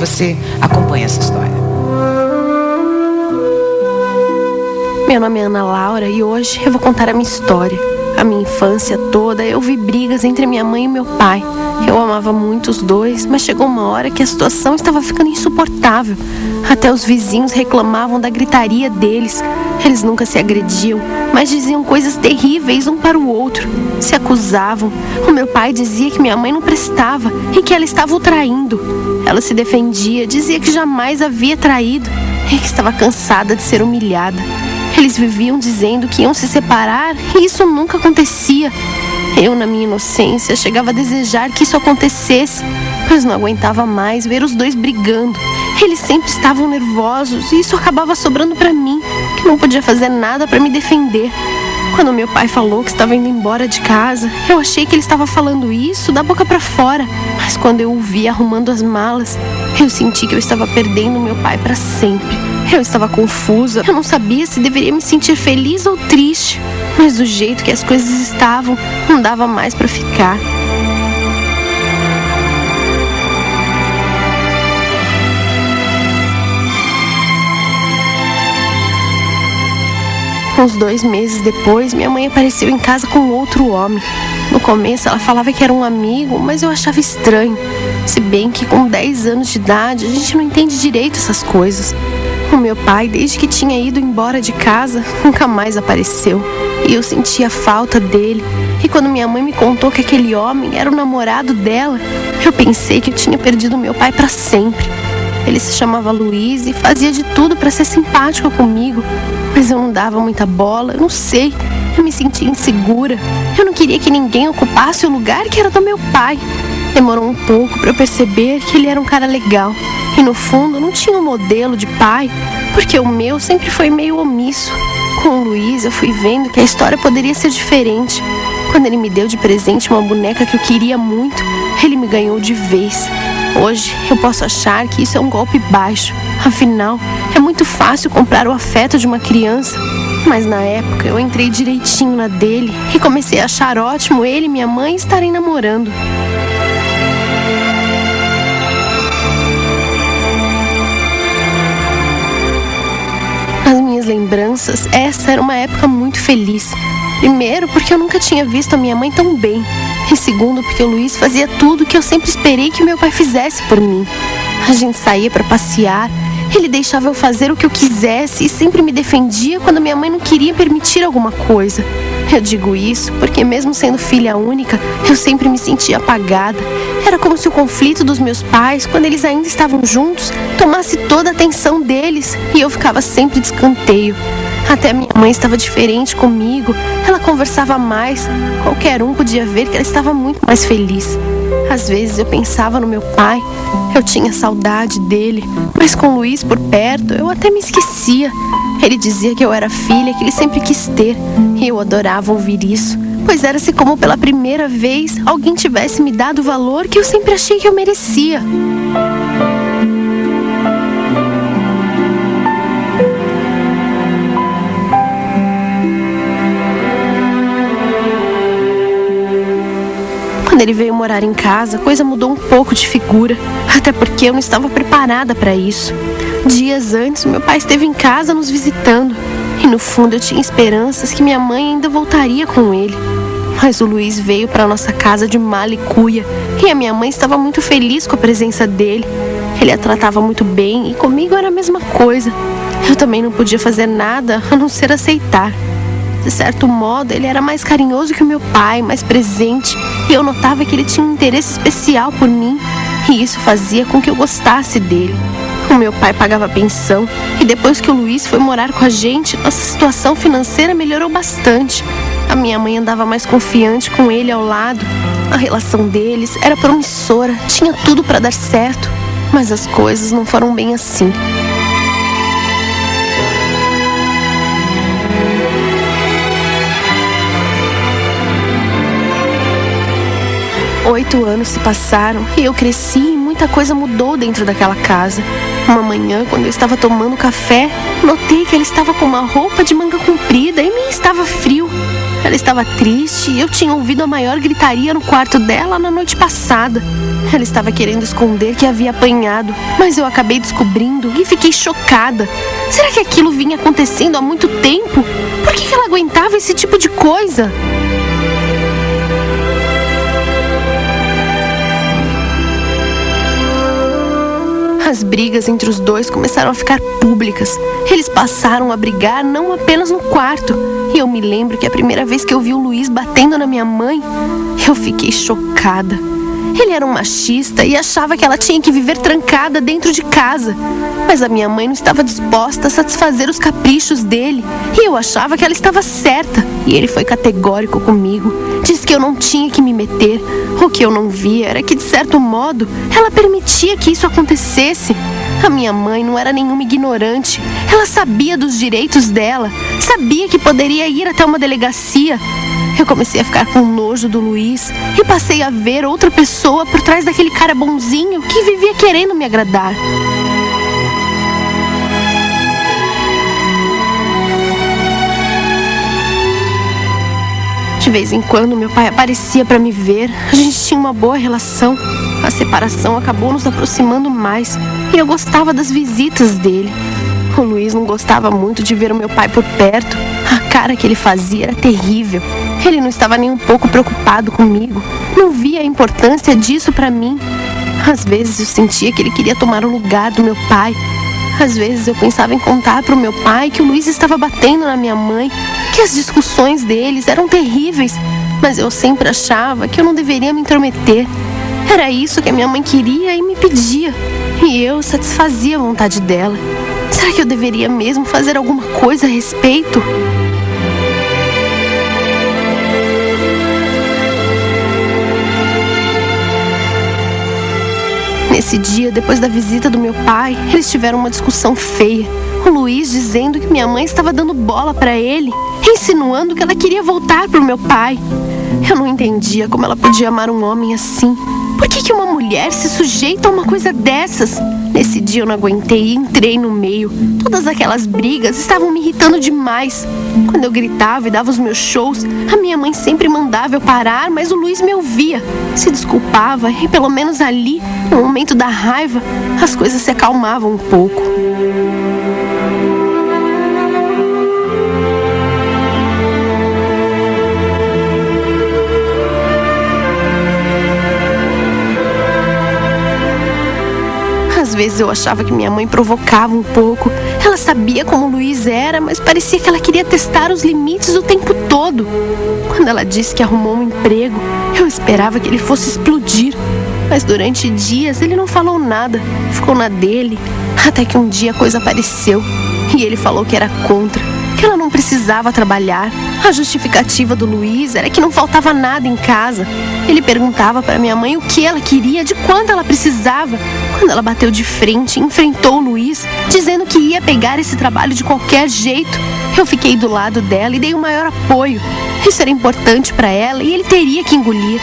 você acompanhe essa história. Meu nome é Ana Laura e hoje eu vou contar a minha história. A minha infância toda eu vi brigas entre minha mãe e meu pai. Eu amava muito os dois, mas chegou uma hora que a situação estava ficando insuportável. Até os vizinhos reclamavam da gritaria deles. Eles nunca se agrediam, mas diziam coisas terríveis um para o outro. Se acusavam. O meu pai dizia que minha mãe não prestava e que ela estava o traindo. Ela se defendia, dizia que jamais havia traído e que estava cansada de ser humilhada. Eles viviam dizendo que iam se separar e isso nunca acontecia. Eu, na minha inocência, chegava a desejar que isso acontecesse, pois não aguentava mais ver os dois brigando. Eles sempre estavam nervosos e isso acabava sobrando para mim, que não podia fazer nada para me defender. Quando meu pai falou que estava indo embora de casa, eu achei que ele estava falando isso da boca para fora. Mas quando eu o vi arrumando as malas, eu senti que eu estava perdendo meu pai para sempre. Eu estava confusa, eu não sabia se deveria me sentir feliz ou triste. Mas do jeito que as coisas estavam, não dava mais para ficar. Uns 2 meses depois, minha mãe apareceu em casa com outro homem. No começo ela falava que era um amigo, mas eu achava estranho. Se bem que com 10 anos de idade, a gente não entende direito essas coisas. O meu pai, desde que tinha ido embora de casa, nunca mais apareceu. E eu sentia falta dele. E quando minha mãe me contou que aquele homem era o namorado dela, eu pensei que eu tinha perdido meu pai para sempre. Ele se chamava Luiz e fazia de tudo para ser simpático comigo. Mas eu não dava muita bola, eu não sei. Eu me sentia insegura. Eu não queria que ninguém ocupasse o lugar que era do meu pai. Demorou um pouco para eu perceber que ele era um cara legal. E no fundo não tinha um modelo de pai, porque o meu sempre foi meio omisso. Com o Luiz eu fui vendo que a história poderia ser diferente. Quando ele me deu de presente uma boneca que eu queria muito, ele me ganhou de vez. Hoje eu posso achar que isso é um golpe baixo. Afinal, é muito fácil comprar o afeto de uma criança. Mas na época eu entrei direitinho na dele e comecei a achar ótimo ele e minha mãe estarem namorando. Nas minhas lembranças, essa era uma época muito feliz. Primeiro, porque eu nunca tinha visto a minha mãe tão bem. E segundo, porque o Luiz fazia tudo que eu sempre esperei que o meu pai fizesse por mim. A gente saía para passear, ele deixava eu fazer o que eu quisesse e sempre me defendia quando minha mãe não queria permitir alguma coisa. Eu digo isso porque mesmo sendo filha única, eu sempre me sentia apagada. Era como se o conflito dos meus pais, quando eles ainda estavam juntos, tomasse toda a atenção deles e eu ficava sempre de escanteio. Até minha mãe estava diferente comigo, ela conversava mais, qualquer um podia ver que ela estava muito mais feliz. Às vezes eu pensava no meu pai, eu tinha saudade dele, mas com o Luiz por perto eu até me esquecia. Ele dizia que eu era a filha que ele sempre quis ter, e eu adorava ouvir isso, pois era-se como pela primeira vez alguém tivesse me dado o valor que eu sempre achei que eu merecia. Quando ele veio morar em casa, a coisa mudou um pouco de figura, até porque eu não estava preparada para isso. Dias antes, meu pai esteve em casa nos visitando, e no fundo eu tinha esperanças que minha mãe ainda voltaria com ele. Mas o Luiz veio para nossa casa de mala e cuia, e a minha mãe estava muito feliz com a presença dele. Ele a tratava muito bem, e comigo era a mesma coisa. Eu também não podia fazer nada a não ser aceitar. De certo modo, ele era mais carinhoso que o meu pai, mais presente, e eu notava que ele tinha um interesse especial por mim, e isso fazia com que eu gostasse dele. O meu pai pagava pensão, e depois que o Luiz foi morar com a gente, nossa situação financeira melhorou bastante. A minha mãe andava mais confiante com ele ao lado. A relação deles era promissora, tinha tudo para dar certo, mas as coisas não foram bem assim. Oito anos se passaram e eu cresci e muita coisa mudou dentro daquela casa. Uma manhã, quando eu estava tomando café, notei que ele estava com uma roupa de manga comprida e nem estava frio. Ela estava triste e eu tinha ouvido a maior gritaria no quarto dela na noite passada. Ela estava querendo esconder que havia apanhado, mas eu acabei descobrindo e fiquei chocada. Será que aquilo vinha acontecendo há muito tempo? Por que ela aguentava esse tipo de coisa? As brigas entre os dois começaram a ficar públicas. Eles passaram a brigar não apenas no quarto. E eu me lembro que a primeira vez que eu vi o Luiz batendo na minha mãe, eu fiquei chocada. Ele era um machista e achava que ela tinha que viver trancada dentro de casa. Mas a minha mãe não estava disposta a satisfazer os caprichos dele. E eu achava que ela estava certa. E ele foi categórico comigo. Disse que eu não tinha que me meter. O que eu não via era que, de certo modo, ela permitia que isso acontecesse. A minha mãe não era nenhuma ignorante. Ela sabia dos direitos dela. Sabia que poderia ir até uma delegacia. Eu comecei a ficar com nojo do Luiz e passei a ver outra pessoa por trás daquele cara bonzinho que vivia querendo me agradar. De vez em quando meu pai aparecia para me ver. A gente tinha uma boa relação. A separação acabou nos aproximando mais e eu gostava das visitas dele. O Luiz não gostava muito de ver o meu pai por perto. A cara que ele fazia era terrível. Ele não estava nem um pouco preocupado comigo. Não via a importância disso para mim. Às vezes eu sentia que ele queria tomar o lugar do meu pai. Às vezes eu pensava em contar para o meu pai que o Luiz estava batendo na minha mãe, que as discussões deles eram terríveis, mas eu sempre achava que eu não deveria me intrometer. Era isso que a minha mãe queria e me pedia, e eu satisfazia a vontade dela. Será que eu deveria mesmo fazer alguma coisa a respeito? Nesse dia, depois da visita do meu pai, eles tiveram uma discussão feia. O Luiz dizendo que minha mãe estava dando bola para ele, insinuando que ela queria voltar pro meu pai. Eu não entendia como ela podia amar um homem assim. Por que uma mulher se sujeita a uma coisa dessas? Nesse dia eu não aguentei e entrei no meio. Todas aquelas brigas estavam me irritando demais. Quando eu gritava e dava os meus shows, a minha mãe sempre mandava eu parar, mas o Luiz me ouvia. Se desculpava e pelo menos ali, no momento da raiva, as coisas se acalmavam um pouco. Às vezes eu achava que minha mãe provocava um pouco. Ela sabia como o Luiz era, mas parecia que ela queria testar os limites o tempo todo. Quando ela disse que arrumou um emprego, eu esperava que ele fosse explodir. Mas durante dias ele não falou nada, ficou na dele, até que um dia a coisa apareceu. E ele falou que era contra, que ela não precisava trabalhar. A justificativa do Luiz era que não faltava nada em casa. Ele perguntava para minha mãe o que ela queria, de quanto ela precisava. Quando ela bateu de frente e enfrentou o Luiz, dizendo que ia pegar esse trabalho de qualquer jeito, eu fiquei do lado dela e dei o maior apoio. Isso era importante para ela e ele teria que engolir.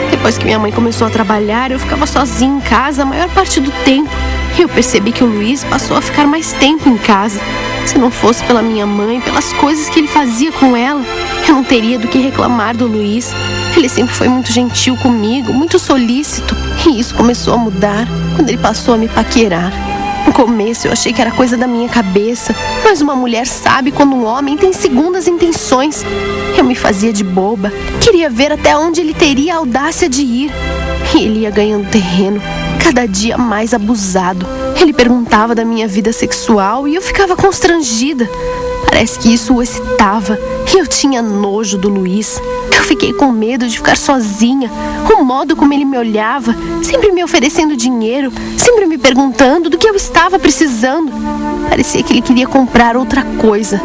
Depois que minha mãe começou a trabalhar, eu ficava sozinha em casa a maior parte do tempo. Eu percebi que o Luiz passou a ficar mais tempo em casa. Se não fosse pela minha mãe, pelas coisas que ele fazia com ela, eu não teria do que reclamar do Luiz. Ele sempre foi muito gentil comigo, muito solícito. E isso começou a mudar quando ele passou a me paquerar. No começo eu achei que era coisa da minha cabeça, mas uma mulher sabe quando um homem tem segundas intenções. Eu me fazia de boba, queria ver até onde ele teria a audácia de ir. E ele ia ganhando terreno, cada dia mais abusado. Ele perguntava da minha vida sexual e eu ficava constrangida. Parece que isso o excitava e eu tinha nojo do Luiz. Eu fiquei com medo de ficar sozinha. O modo como ele me olhava, sempre me oferecendo dinheiro, sempre me perguntando do que eu estava precisando. Parecia que ele queria comprar outra coisa.